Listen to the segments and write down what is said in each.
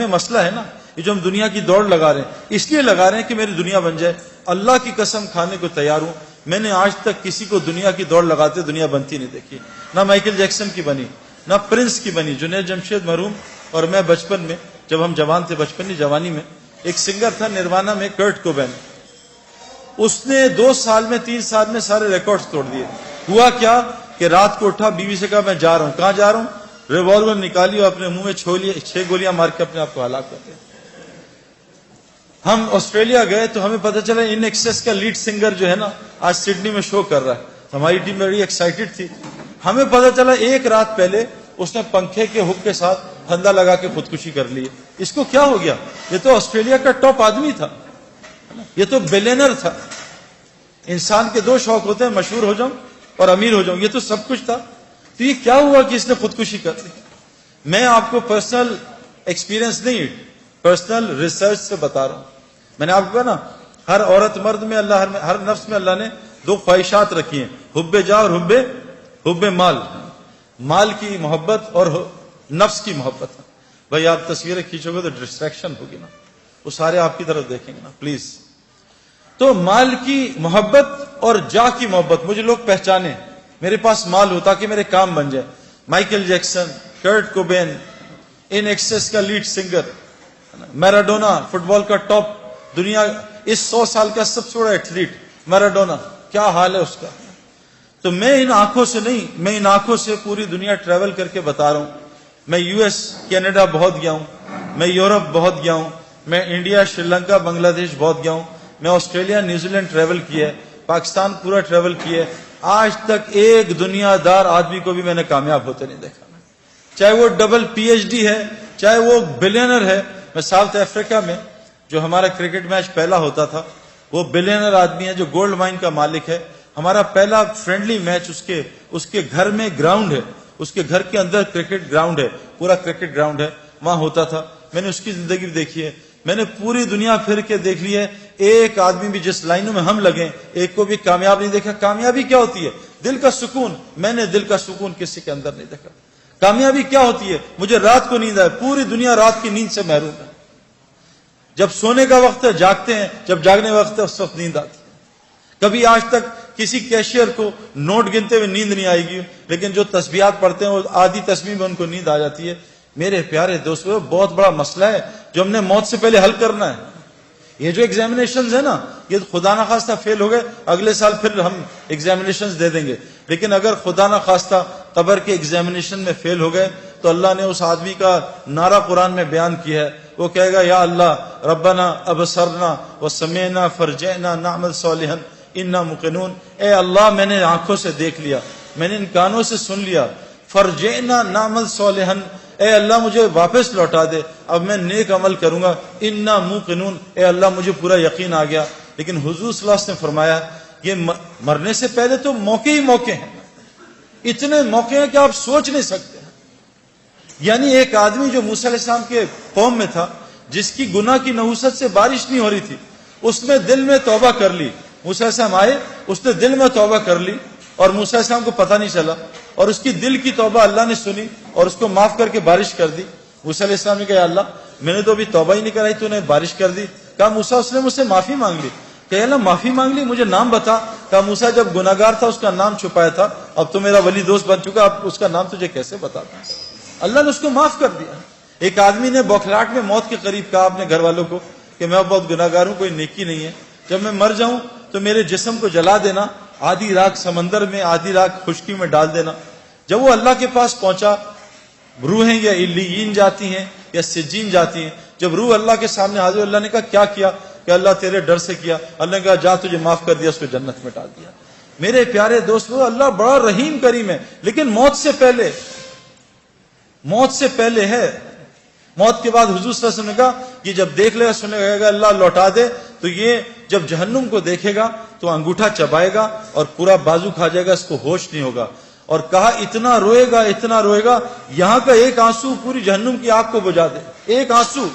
میں مسئلہ ہے نا، یہ جو ہم دنیا کی دوڑ لگا رہے ہیں اس لیے لگا رہے ہیں کہ میری دنیا بن جائے. اللہ کی قسم کھانے کو تیار ہوں، میں نے آج تک کسی کو دنیا کی دوڑ لگاتے دنیا بنتی نہیں دیکھی. نہ مائیکل جیکسن کی بنی، نہ پرنس کی بنی. جنید جمشید مرحوم اور میں بچپن میں، جب ہم جوان تھے، بچپن نہیں جوانی میں، ایک سنگر تھا نروانا میں، کرٹ کوبین. اس نے 2 سال میں 3 سال میں سارے ریکارڈز توڑ دیے. ہوا کیا کہ رات کو اٹھا، بیوی سے کہا میں جا رہا ہوں. کہاں جا رہا ہوں؟ ریوالور نکالی اور اپنے منہ میں 6 گولیاں مار کے اپنے آپ کو ہلاک کر دیا. ہم آسٹریلیا گئے تو ہمیں پتہ چلا ان ایکسیس کا لیڈ سنگر جو ہے نا آج سڈنی میں شو کر رہا ہے. ہماری ٹیم بڑی ایکسائٹڈ تھی. ہمیں پتہ چلا 1 رات پہلے اس نے پنکھے کے ہک کے ساتھ پھندا لگا کے خودکشی کر لی. اس کو کیا ہو گیا؟ یہ تو آسٹریلیا کا ٹاپ آدمی تھا، یہ تو بلینر تھا. انسان کے 2 شوق ہوتے ہیں، مشہور ہو جاؤں اور امیر ہو جاؤں. یہ تو سب کچھ تھا. تو یہ کیا ہوا کہ اس نے خودکشی کر لی؟ میں آپ کو پرسنل ایکسپیرینس نہیں، پرسنل ریسرچ سے بتا رہا ہوں. میں نے آپ کو کہا نا، ہر عورت مرد میں اللہ، ہر نفس میں اللہ نے 2 خواہشات رکھی ہیں، حب جا اور حب مال. مال کی محبت اور نفس کی محبت. بھائی آپ تصویریں کھینچو گے تو ڈسٹریکشن ہوگی نا، وہ سارے آپ کی طرف دیکھیں گے نا پلیز. تو مال کی محبت اور جا کی محبت. مجھے لوگ پہچانے، میرے پاس مال ہو تاکہ میرے کام بن جائے. مائیکل جیکسن، کرٹ کوبین، ان ایکسیس کا لیڈ سنگر، میراڈونا فٹ بال کا ٹاپ، دنیا اس 100 سال کا سب سے بڑا ایتھلیٹ میراڈونا، کیا حال ہے اس کا. تو میں ان آنکھوں سے نہیں، میں ان آنکھوں سے پوری دنیا ٹریول کر کے بتا رہا ہوں. میں US، کینیڈا بہت گیا ہوں، میں یورپ بہت گیا ہوں، میں انڈیا، شری لنکا، بنگلہ دیش بہت گیا ہوں، میں آسٹریلیا، نیوزی لینڈ ٹریول کیا ہے، پاکستان پورا ٹریول کیا ہے. آج تک ایک دنیا دار آدمی کو بھی میں نے کامیاب ہوتے نہیں دیکھا، چاہے وہ ڈبل PhD ہے، چاہے وہ بلینر ہے. میں ساؤتھ افریقہ میں جو ہمارا کرکٹ میچ پہلا ہوتا تھا، وہ بلینر آدمی ہے جو گولڈ مائن کا مالک ہے. ہمارا پہلا فرینڈلی میچ اس کے گھر میں گراؤنڈ ہے، اس کے گھر کے اندر کرکٹ گراؤنڈ ہے، پورا کرکٹ گراؤنڈ ہے، وہاں ہوتا تھا. میں نے اس کی زندگی دیکھی ہے. میں نے پوری دنیا پھر کے دیکھ لی ہے، ایک آدمی بھی جس لائنوں میں ہم لگیں ایک کو بھی کامیاب نہیں دیکھا. کامیابی کیا ہوتی ہے؟ دل کا سکون. میں نے دل کا سکون کسی کے اندر نہیں دیکھا. کامیابی کیا ہوتی ہے؟ مجھے رات کو نیند آئے. پوری دنیا رات کی نیند سے محروم ہے. جب سونے کا وقت ہے جاگتے ہیں، جب جاگنے کا وقت ہے اس وقت نیند آتی ہے. کبھی آج تک کسی کیشیئر کو نوٹ گنتے ہوئے نیند نہیں آئے گی، لیکن جو تسبیحات پڑھتے ہیں وہ آدھی تسبیح میں ان کو نیند آ جاتی ہے. میرے پیارے دوستو، بہت بڑا مسئلہ ہے جو ہم نے موت سے پہلے حل کرنا ہے. یہ جو ایگزامینیشنز ہے نا، یہ خدا نخواستہ فیل ہو گئے، اگلے سال پھر ہم ایگزامینیشنز دے دیں گے. لیکن اگر خدا نخواستہ قبر کے ایگزامینیشن میں فیل ہو گئے تو اللہ نے اس آدمی کا نعرہ قرآن میں بیان کیا ہے. وہ کہے گا یا اللہ ربنا ابصرنا وسمعنا فرجعنا نعمل صالحا انا موقنون. اے اللہ میں نے آنکھوں سے دیکھ لیا، میں نے ان کانوں سے سن لیا، فرجعنا نعمل صالحا، اے اللہ مجھے واپس لوٹا دے، اب میں نیک عمل کروں گا. انا موقنون، اے اللہ مجھے پورا یقین آ گیا. لیکن حضور صلی اللہ علیہ وسلم نے فرمایا یہ مرنے سے پہلے تو موقع ہی موقع ہیں، اتنے موقع ہیں کہ آپ سوچ نہیں سکتے. یعنی ایک آدمی جو موسیٰ علیہ السلام کے قوم میں تھا، جس کی گناہ کی نحوست سے بارش نہیں ہو رہی تھی، اس نے دل میں توبہ کر لی. موسیٰ علیہ السلام آئے، اس نے دل میں توبہ کر لی اور موسیٰ علیہ السلام کو پتہ نہیں چلا، اور اس کی دل کی توبہ اللہ نے سنی اور اس کو معاف کر کے بارش کر دی. موسیٰ علیہ السلام نے کہا اللہ میں نے تو ابھی توبہ ہی نہیں کرائی، تو نے بارش کر دی. کہا موسیٰ، اس نے مجھ سے معافی مانگ لی. کہ اللہ معافی مانگ لی، مجھے نام بتا. کہا موسیٰ جب گناہگار تھا اس کا نام چھپایا تھا، اب تو میرا ولی دوست بن چکا، اب اس کا نام تجھے کیسے بتاتا. اللہ نے اس کو معاف کر دیا. ایک آدمی نے بوکھلاہٹ میں موت کے قریب کہا اپنے گھر والوں کو کہ میں بہت گناہگار ہوں، کوئی نیکی نہیں ہے، جب میں مر جاؤں تو میرے جسم کو جلا دینا، آدھی رات سمندر میں آدھی رات خشکی میں ڈال دینا. جب وہ اللہ کے پاس پہنچا، روحیں یا علیین جاتی ہیں یا سجین جاتی ہیں. جب روح اللہ کے سامنے حاضر، اللہ نے کہا کیا کہ اللہ تیرے ڈر سے کیا. اللہ نے کہا جا تجھے معاف کر دیا، اس کو جنت میں ڈال دیا. میرے پیارے دوستو، اللہ بڑا رحیم کریم ہے. لیکن موت سے پہلے ہے. موت کے بعد حضور صلی اللہ علیہ وسلم نے کہا کہ جب دیکھ لے گا، سنے گا اللہ لوٹا دے، تو یہ جب جہنم کو دیکھے گا تو انگوٹھا چبائے گا اور پورا بازو کھا جائے گا، اس کو ہوش نہیں ہوگا. اور کہا اتنا روئے گا یہاں کا ایک آنسو پوری جہنم کی آگ کو بجھا دے. ایک آنسو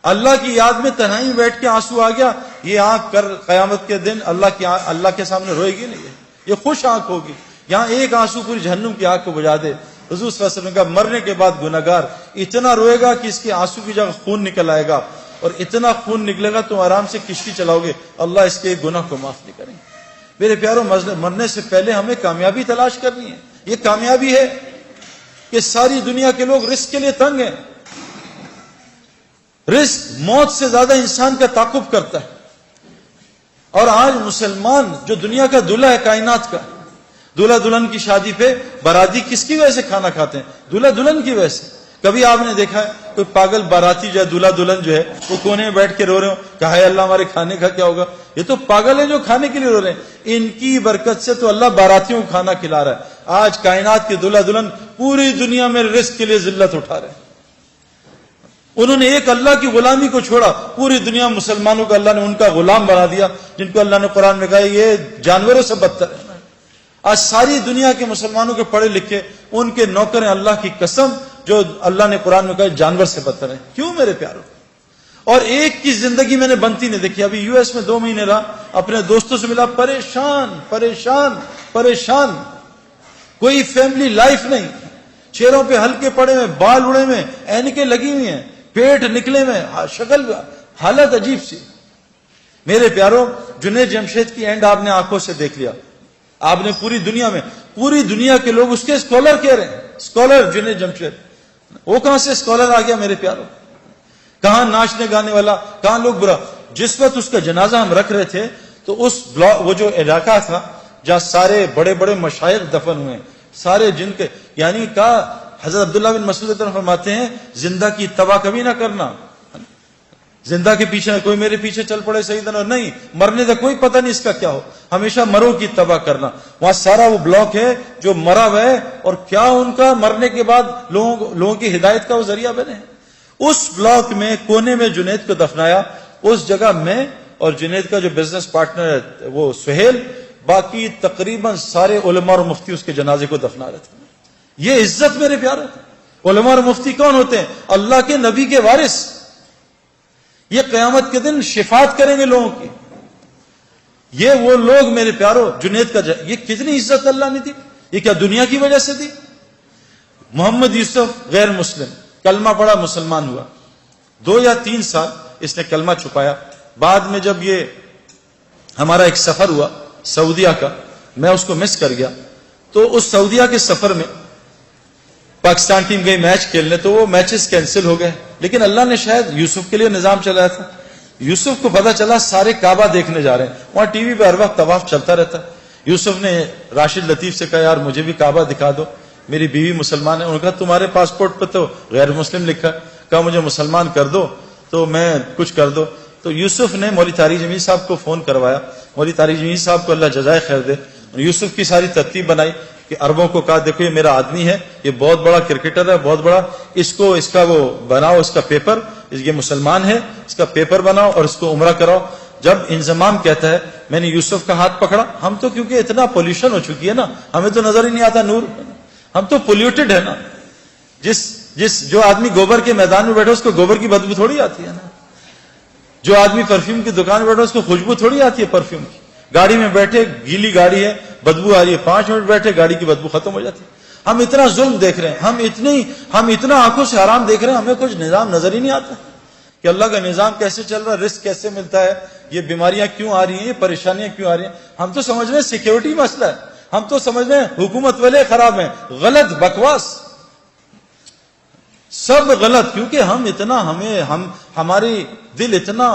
اللہ کی یاد میں تنہائی میں بیٹھ کے آنسو آ گیا. یہ آنکھ کر قیامت کے دن اللہ کے سامنے روئے گی نہیں، یہ خوش آنکھ ہوگی. یہاں ایک آنسو پوری جہنم کی آگ کو بجھا دے. حضور صلی اللہ علیہ وسلم کا مرنے کے بعد گناہگار اتنا روئے گا کہ اس کے آنسو کی جگہ خون نکل آئے گا, اور اتنا خون نکلے گا تم آرام سے کشتی چلاؤ گے, اللہ اس کے گناہ کو معاف نہیں کریں گے. میرے پیاروں, مرنے سے پہلے ہمیں کامیابی تلاش کرنی ہے. یہ کامیابی ہے کہ ساری دنیا کے لوگ رزق کے لیے تنگ ہیں. رزق موت سے زیادہ انسان کا تعاقب کرتا ہے. اور آج مسلمان جو دنیا کا دلہا ہے کائنات کا, دلہا دلہن کی شادی پہ باراتی کس کی وجہ سے کھانا کھاتے ہیں؟ دلہا دلہن کی وجہ سے. کبھی آپ نے دیکھا ہے کوئی پاگل باراتی جو ہے, دلہا دلہن جو ہے, وہ کونے میں بیٹھ کے رو رہے ہو کہ ہائے اللہ ہمارے کھانے کا کیا ہوگا؟ یہ تو پاگل ہیں جو کھانے کے لیے رو رہے ہیں. ان کی برکت سے تو اللہ باراتیوں کو کھانا کھلا رہا ہے. آج کائنات کے دلہا دلہن پوری دنیا میں رزق کے لیے ذلت اٹھا رہے ہیں. انہوں نے ایک اللہ کی غلامی کو چھوڑا, پوری دنیا مسلمانوں کو اللہ نے ان کا غلام بنا دیا, جن کو اللہ نے قرآن میں کہا یہ جانوروں سے بدتر ہے. آج ساری دنیا کے مسلمانوں کے پڑھے لکھے ان کے نوکر ہیں, اللہ کی قسم, جو اللہ نے قرآن میں کہا جانور سے بدتر ہیں. کیوں میرے پیاروں؟ اور ایک کی زندگی میں نے بنتی نہیں دیکھی. ابھی US میں 2 مہینے رہا, اپنے دوستوں سے ملا, پریشان پریشان پریشان, کوئی فیملی لائف نہیں, چہروں پہ ہلکے پڑے میں, بال اڑے میں, اینکیں لگی ہوئی ہیں, پیٹ نکلے میں, شکل حالت عجیب سی. میرے پیاروں, جنید جمشید کی اینڈ آپ نے آنکھوں سے دیکھ لیا. آپ نے پوری دنیا میں, پوری دنیا کے لوگ اس کے اسکالر کہہ رہے ہیں, اسکالر جنید جمشید. وہ کہاں سے اسکالر آ گیا میرے پیاروں؟ کہاں ناچنے گانے والا, کہاں لوگ برا. جس وقت اس کا جنازہ ہم رکھ رہے تھے تو اس وہ جو علاقہ تھا جہاں سارے بڑے بڑے مشائخ دفن ہوئے, سارے جن کے, یعنی کہا حضرت عبداللہ بن مسعود فرماتے ہیں زندہ کی اتباع کبھی نہ کرنا. زندہ کے پیچھے کوئی میرے پیچھے چل پڑے سیدنا, نہیں, مرنے کا کوئی پتہ نہیں اس کا کیا ہو, ہمیشہ مرو کی اتباع کرنا. وہاں سارا وہ بلاک ہے جو مرا ہوا ہے, اور کیا ان کا مرنے کے بعد لوگوں کی ہدایت کا وہ ذریعہ بنے. اس بلاک میں کونے میں جنید کو دفنایا. اس جگہ میں اور جنید کا جو بزنس پارٹنر ہے وہ سہیل, باقی تقریباً سارے علماء اور مفتی اس کے جنازے کو دفنا رہے تھے. یہ عزت میرے پیارے. علماء اور مفتی کون ہوتے ہیں؟ اللہ کے نبی کے وارث. یہ قیامت کے دن شفاعت کریں گے لوگوں کی. یہ وہ لوگ میرے پیارو, جنید کا یہ کتنی عزت اللہ نے دی. یہ کیا دنیا کی وجہ سے دی؟ محمد یوسف غیر مسلم, کلمہ پڑھا, مسلمان ہوا. 2 یا 3 سال اس نے کلمہ چھپایا. بعد میں جب یہ ہمارا ایک سفر ہوا سعودیہ کا, میں اس کو مس کر گیا. تو اس سعودیہ کے سفر میں پاکستان ٹیم گئی میچ کھیلنے, تو وہ میچز کینسل ہو گئے. لیکن اللہ نے شاید یوسف کے لیے نظام چلایا تھا. یوسف کو پتا چلا سارے کعبہ دیکھنے جا رہے ہیں, وہاں ٹی وی پہ ہر وقت طواف چلتا رہتا ہے. یوسف نے راشد لطیف سے کہا یار مجھے بھی کعبہ دکھا دو, میری بیوی مسلمان ہے. انہوں نے کہا تمہارے پاسپورٹ پہ تو غیر مسلم لکھا ہے. کہا مجھے مسلمان کر دو تو میں کچھ کر دو. تو یوسف نے مولوی طارق جمیل صاحب کو فون کروایا. مولوی طارق جمیل صاحب کو اللہ جزائے خیر دے. یوسف کی ساری ترتیب بنائی کہ عربوں کو کہا دیکھو یہ میرا آدمی ہے, یہ بہت بڑا کرکٹر ہے, بہت بڑا, اس کا وہ بناؤ, اس کا پیپر, یہ مسلمان ہے, اس کا پیپر بناؤ اور اس کو عمرہ کراؤ. جب انضمام کہتا ہے میں نے یوسف کا ہاتھ پکڑا. ہم تو کیونکہ اتنا پولوشن ہو چکی ہے نا, ہمیں تو نظر ہی نہیں آتا نور, ہم تو پولیوٹڈ ہے نا. جو آدمی گوبر کے میدان میں بیٹھا اس کو گوبر کی بدبو تھوڑی آتی ہے نا. جو آدمی پرفیوم کی دکان میں بیٹھا اس کو خوشبو تھوڑی آتی ہے پرفیوم کی. گاڑی میں بیٹھے, گیلی گاڑی ہے, بدبو آ رہی ہے, 5 منٹ بیٹھے گاڑی کی بدبو ختم ہو جاتی ہے. ہم اتنا ظلم دیکھ رہے ہیں, ہم اتنا آنکھوں سے حرام دیکھ رہے ہیں, ہمیں کچھ نظام نظر ہی نہیں آتا کہ اللہ کا نظام کیسے چل رہا ہے, رزق کیسے ملتا ہے, یہ بیماریاں کیوں آ رہی ہیں, یہ پریشانیاں کیوں آ رہی ہیں. ہم تو سمجھ رہے ہیں سیکیورٹی مسئلہ ہے, ہم تو سمجھ رہے ہیں حکومت والے خراب ہیں. غلط, بکواس, سب غلط. کیونکہ ہماری دل اتنا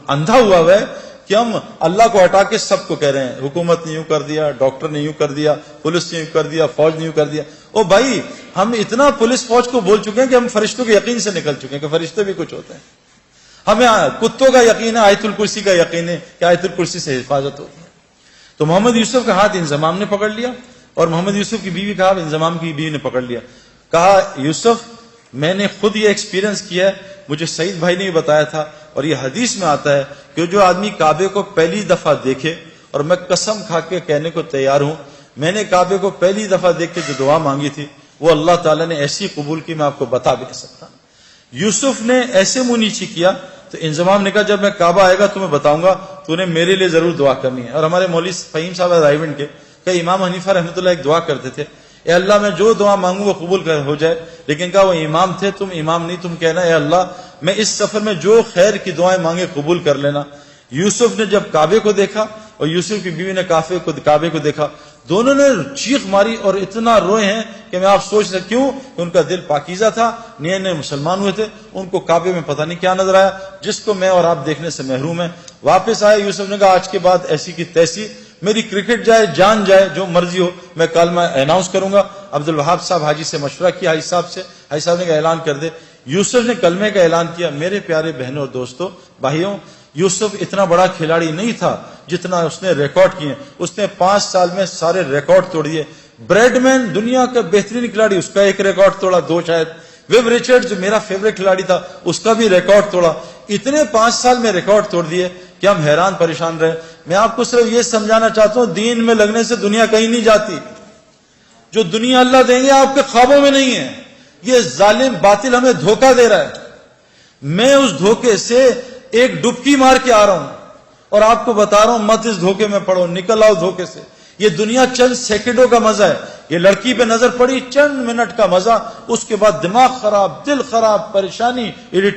اندھا ہوا ہے کہ ہم اللہ کو ہٹا کے سب کو کہہ رہے ہیں حکومت نے یوں کر دیا, ڈاکٹر نے یوں کر دیا, پولیس نے یوں کر دیا, فوج نے یوں کر دیا. او بھائی, ہم اتنا پولیس فوج کو بول چکے ہیں کہ ہم فرشتوں کے یقین سے نکل چکے ہیں کہ فرشتے بھی کچھ ہوتے ہیں. ہمیں کتوں کا یقین ہے, آیت الکرسی کا یقین ہے کہ آیت الکرسی سے حفاظت ہوتی ہے. تو محمد یوسف کا ہاتھ انضمام نے پکڑ لیا, اور محمد یوسف کی بیوی کا ہاتھ انضمام کی بیوی نے پکڑ لیا. کہا یوسف میں نے خود یہ ایکسپیرینس کیا ہے, مجھے سعید بھائی نے بتایا تھا, اور یہ حدیث میں آتا ہے کہ جو آدمی کعبے کو پہلی دفعہ دیکھے, اور میں قسم کھا کے کہنے کو تیار ہوں, میں نے کعبے کو پہلی دفعہ دیکھ کے جو دعا مانگی تھی وہ اللہ تعالیٰ نے ایسی قبول کی میں آپ کو بتا بھی نہیں سکتا. یوسف نے ایسے منہ نیچی کیا تو انضمام نے کہا جب میں کعبہ آئے گا تمہیں بتاؤں گا, تو نے میرے لیے ضرور دعا کرنی ہے. اور ہمارے مولوی فہیم صاحب رائیونڈ کے کہ امام حنیفہ رحمۃ اللہ ایک دعا کرتے تھے, اے اللہ میں جو دعا مانگوں وہ قبول ہو جائے. لیکن کہا وہ امام تھے, تم امام نہیں, تم کہنا اے اللہ میں اس سفر میں جو خیر کی دعائیں مانگے قبول کر لینا. یوسف نے جب کعبے کو دیکھا اور یوسف کی بیوی نے کعبے کو دیکھا, دونوں نے چیخ ماری اور اتنا روئے ہیں کہ میں آپ سوچ سکتے کیوں کہ ان کا دل پاکیزہ تھا, نئے نئے مسلمان ہوئے تھے, ان کو کعبے میں پتہ نہیں کیا نظر آیا جس کو میں اور آپ دیکھنے سے محروم ہیں. واپس آئے یوسف نے کہا آج کے بعد ایسی کی تیسی, میری کرکٹ جائے جان جائے جو مرضی ہو, میں کلمہ اناؤنس کروں گا. عبد الوہاب صاحب حاجی سے مشورہ کیا, حاجی صاحب سے, حاجی صاحب نے کہا اعلان کر دے. یوسف نے کلمے کا اعلان کیا. میرے پیارے بہنوں اور دوستوں بھائیوں, یوسف اتنا بڑا کھلاڑی نہیں تھا جتنا اس نے ریکارڈ کیے. اس نے 5 سال میں سارے ریکارڈ توڑ دیے. بریڈ مین دنیا کا بہترین کھلاڑی, اس کا ایک ریکارڈ توڑا, 2 شاید. ویب ریچرڈ جو میرا فیوریٹ کھلاڑی تھا اس کا بھی ریکارڈ توڑا. اتنے 5 سال میں ریکارڈ توڑ دیے کہ ہم حیران پریشان رہے. میں آپ کو صرف یہ سمجھانا چاہتا ہوں, دین میں لگنے سے دنیا کہیں نہیں جاتی. جو دنیا اللہ دیں گے آپ کے خوابوں میں نہیں ہے. یہ ظالم باطل ہمیں دھوکہ دے رہا ہے. میں اس دھوکے سے ایک ڈبکی مار کے آ رہا ہوں اور آپ کو بتا رہا ہوں مت اس دھوکے میں پڑو, نکل آؤ دھوکے سے. یہ دنیا چند سیکنڈوں کا مزہ ہے. یہ لڑکی پہ نظر پڑی, چند منٹ کا مزہ, اس کے بعد دماغ خراب, دل خراب, پریشانی,